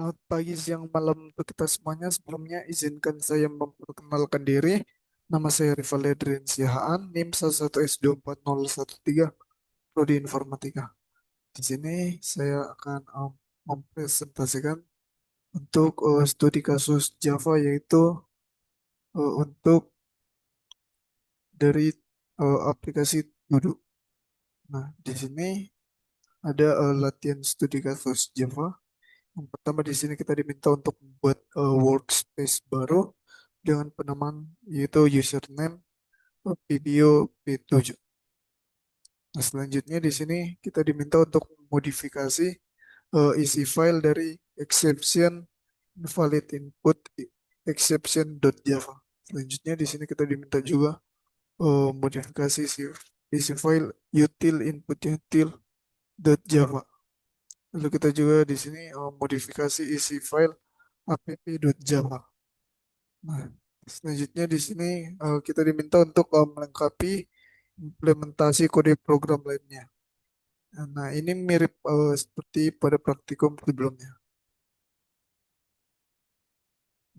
Selamat pagi, siang, malam untuk kita semuanya. Sebelumnya izinkan saya memperkenalkan diri. Nama saya Rival Edrian Sihaan, NIM 11S24013, Prodi Informatika. Di sini saya akan mempresentasikan untuk studi kasus Java, yaitu untuk dari aplikasi Duduk. Nah, di sini ada latihan studi kasus Java. Yang pertama di sini kita diminta untuk membuat workspace baru dengan penamaan yaitu username video P7. Nah, selanjutnya di sini kita diminta untuk modifikasi isi file dari exception invalid input exception.java. Selanjutnya di sini kita diminta juga modifikasi isi file util input util.java. Lalu kita juga di sini modifikasi isi file app.java. Nah, selanjutnya di sini kita diminta untuk melengkapi implementasi kode program lainnya. Nah, ini mirip seperti pada praktikum sebelumnya.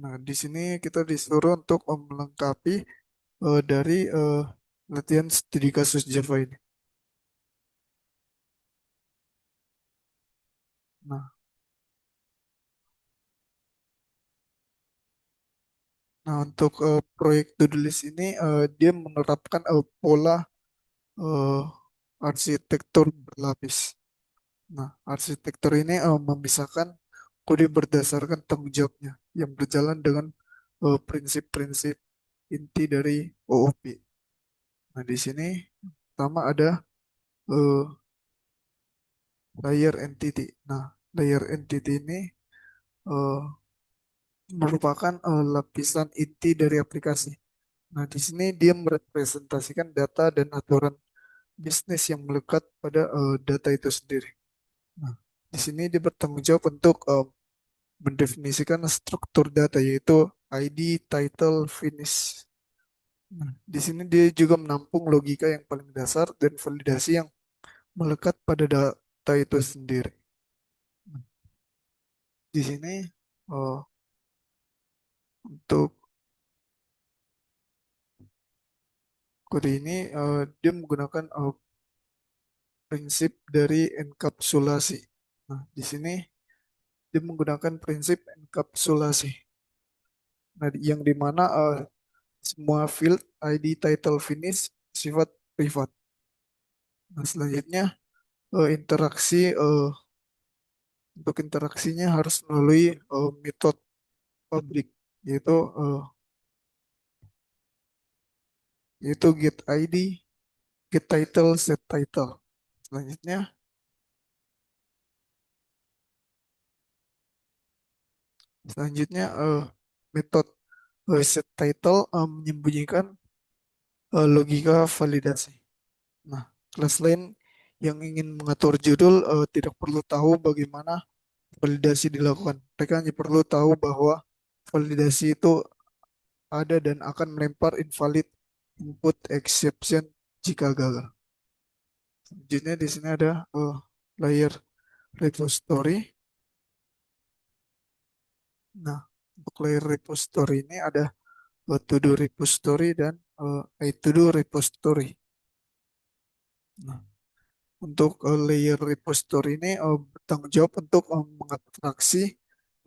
Nah, di sini kita disuruh untuk melengkapi dari latihan studi kasus Java ini. Nah, untuk proyek to-do list ini dia menerapkan pola eh, arsitektur berlapis. Nah, arsitektur ini memisahkan kode berdasarkan tanggung jawabnya yang berjalan dengan prinsip-prinsip inti dari OOP. Nah, di sini pertama ada eh, layer entity. Nah, layer entity ini eh, merupakan lapisan inti dari aplikasi. Nah, di sini dia merepresentasikan data dan aturan bisnis yang melekat pada data itu sendiri. Nah, di sini dia bertanggung jawab untuk mendefinisikan struktur data yaitu ID, title, finish. Nah, di sini dia juga menampung logika yang paling dasar dan validasi yang melekat pada data itu sendiri. Nah, di sini oh, untuk kode ini dia menggunakan prinsip dari enkapsulasi. Nah, di sini dia menggunakan prinsip enkapsulasi. Nah, yang dimana semua field ID, title, finish sifat privat. Nah, selanjutnya interaksi untuk interaksinya harus melalui metode public yaitu get ID, get title, set title. Selanjutnya selanjutnya metode set title menyembunyikan logika validasi. Nah, kelas lain yang ingin mengatur judul tidak perlu tahu bagaimana validasi dilakukan. Mereka hanya perlu tahu bahwa validasi itu ada dan akan melempar invalid input exception jika gagal. Selanjutnya di sini ada layer repository. Nah, untuk layer repository ini ada to-do repository dan to-do repository. Nah, untuk layer repository ini bertanggung jawab untuk mengabstraksi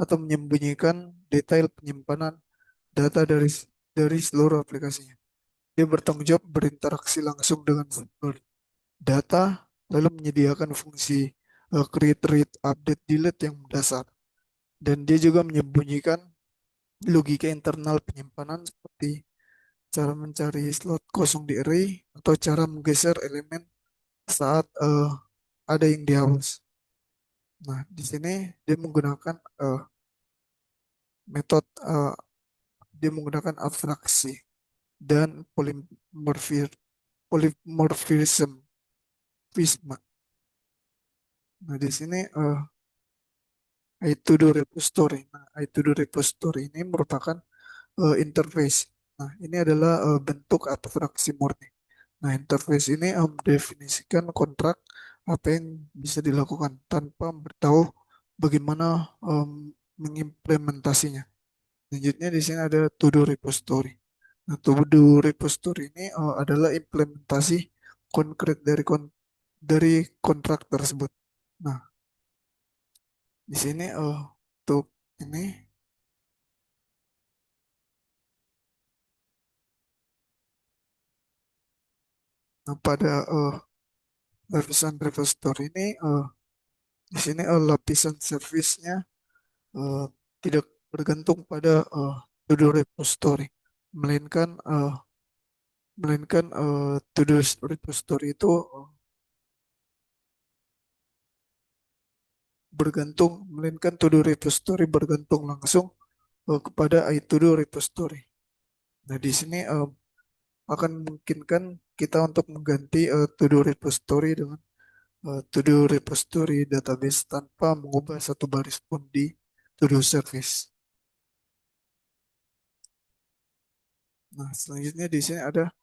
atau menyembunyikan detail penyimpanan data dari seluruh aplikasinya. Dia bertanggung jawab berinteraksi langsung dengan sumber data, lalu menyediakan fungsi create, read, update, delete yang dasar. Dan dia juga menyembunyikan logika internal penyimpanan seperti cara mencari slot kosong di array atau cara menggeser elemen saat ada yang dihapus. Nah, di sini dia menggunakan metode dia menggunakan abstraksi dan polymorphism. Nah, di sini iTodo repository. Nah, iTodo repository ini merupakan interface. Nah, ini adalah bentuk abstraksi murni. Nah, interface ini mendefinisikan kontrak apa yang bisa dilakukan tanpa beritahu bagaimana mengimplementasinya. Selanjutnya di sini ada to-do repository. Nah, to-do repository ini adalah implementasi konkret dari kontrak tersebut. Nah, di sini untuk ini pada lapisan repository ini di sini lapisan servisnya eh, tidak bergantung pada to-do repository, melainkan to-do repository itu melainkan to-do repository bergantung langsung kepada iTodo repository. Nah, di sini akan memungkinkan kita untuk mengganti to-do repository dengan to-do repository database tanpa mengubah satu baris pun di to-do service. Nah, selanjutnya di sini ada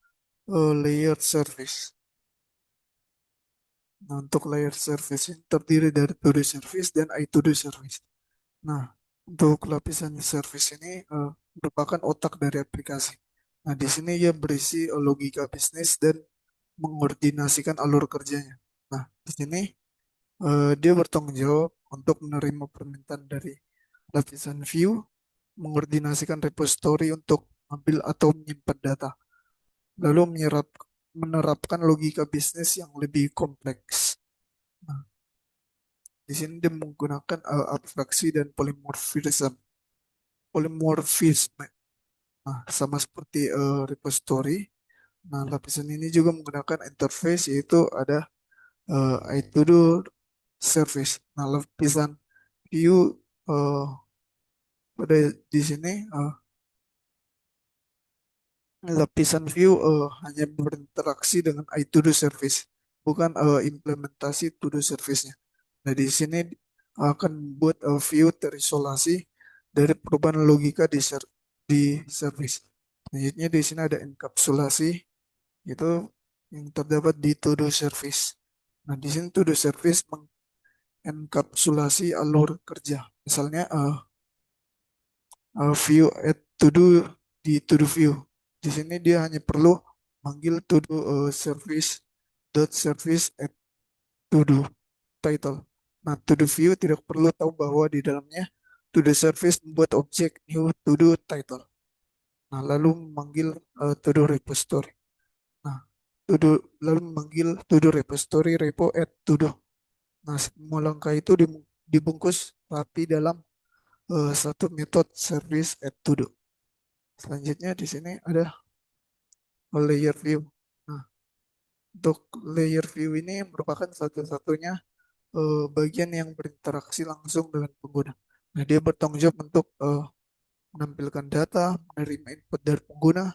layer service. Nah, untuk layer service ini terdiri dari to-do service dan iTodo service. Nah, untuk lapisan service ini merupakan otak dari aplikasi. Nah, di sini ia berisi logika bisnis dan mengordinasikan alur kerjanya. Nah, di sini dia bertanggung jawab untuk menerima permintaan dari lapisan view, mengordinasikan repository untuk ambil atau menyimpan data, lalu menerapkan logika bisnis yang lebih kompleks. Nah, di sini dia menggunakan abstraksi dan polimorfisme. Nah, sama seperti repository. Nah, lapisan ini juga menggunakan interface yaitu ada iTodo service. Nah, lapisan view eh, pada di sini lapisan view hanya berinteraksi dengan iTodo service, bukan implementasi to-do service-nya. Nah, di sini akan membuat view terisolasi dari perubahan logika di service. Selanjutnya di sini ada enkapsulasi itu yang terdapat di to-do service. Nah, di sini to-do service mengenkapsulasi alur kerja. Misalnya view add to do di to do view. Di sini dia hanya perlu manggil to do service add to do title. Nah, to do view tidak perlu tahu bahwa di dalamnya to do service membuat objek new to do title. Nah, lalu memanggil to do repository. Nah, to do lalu memanggil to do repository repo add to do. Nah, semua langkah itu dibungkus rapi dalam satu metode service add to do. Selanjutnya di sini ada layer view. Nah, untuk layer view ini merupakan satu-satunya bagian yang berinteraksi langsung dengan pengguna. Nah, dia bertanggung jawab untuk menampilkan data, menerima input dari pengguna,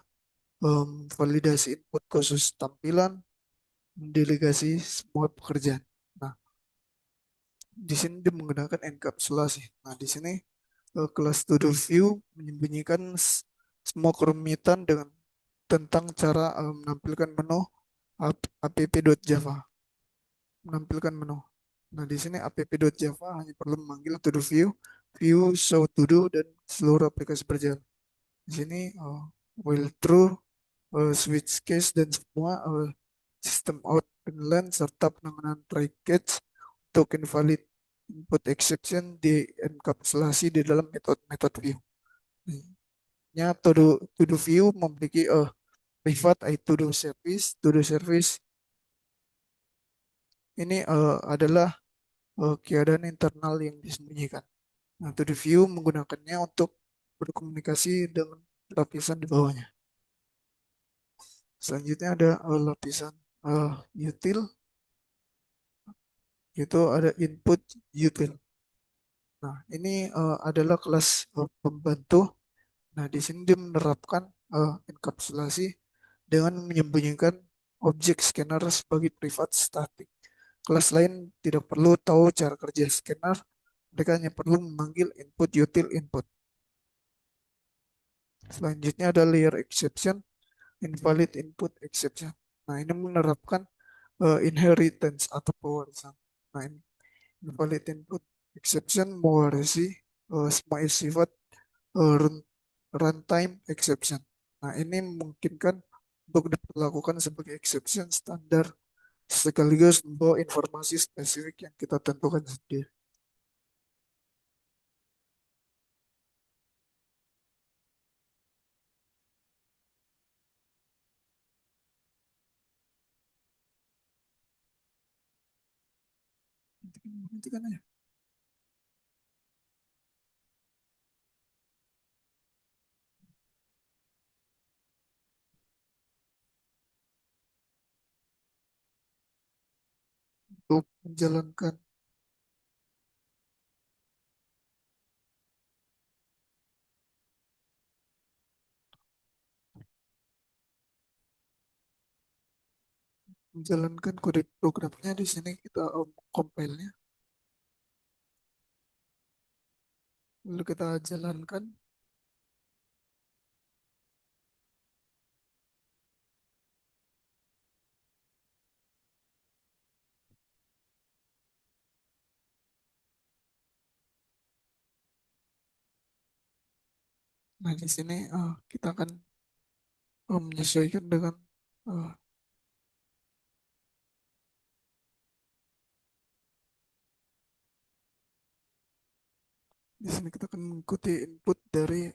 validasi input khusus tampilan, mendelegasi semua pekerjaan. Nah, di sini dia menggunakan enkapsulasi. Nah, di sini kelas to do view menyembunyikan semua kerumitan tentang cara menampilkan menu app.java, menampilkan menu. Nah, di sini app.java hanya perlu memanggil to do view, view show to do dan seluruh aplikasi berjalan. Di sini while true, switch case dan semua sistem out inline serta penanganan try catch untuk invalid input exception enkapsulasi di dalam metode view. Nya to do view memiliki private to do service ini adalah keadaan internal yang disembunyikan. Nah, to the view menggunakannya untuk berkomunikasi dengan lapisan di bawahnya. Selanjutnya ada lapisan util, itu ada input util. Nah, ini adalah kelas pembantu. Nah, di sini dia menerapkan enkapsulasi dengan menyembunyikan objek scanner sebagai privat static. Kelas lain tidak perlu tahu cara kerja scanner, mereka hanya perlu memanggil input util input. Selanjutnya ada layer exception, invalid input exception. Nah, ini menerapkan inheritance atau pewarisan. Nah, invalid input exception mewarisi semua sifat runtime exception. Nah, ini memungkinkan untuk diperlakukan sebagai exception standar sekaligus membawa informasi spesifik yang kita tentukan sendiri. Nanti kan ya, untuk menjalankan kode programnya di sini kita compile-nya, lalu kita jalankan. Nah, di sini kita akan menyesuaikan dengan eh, di sini kita akan mengikuti input dari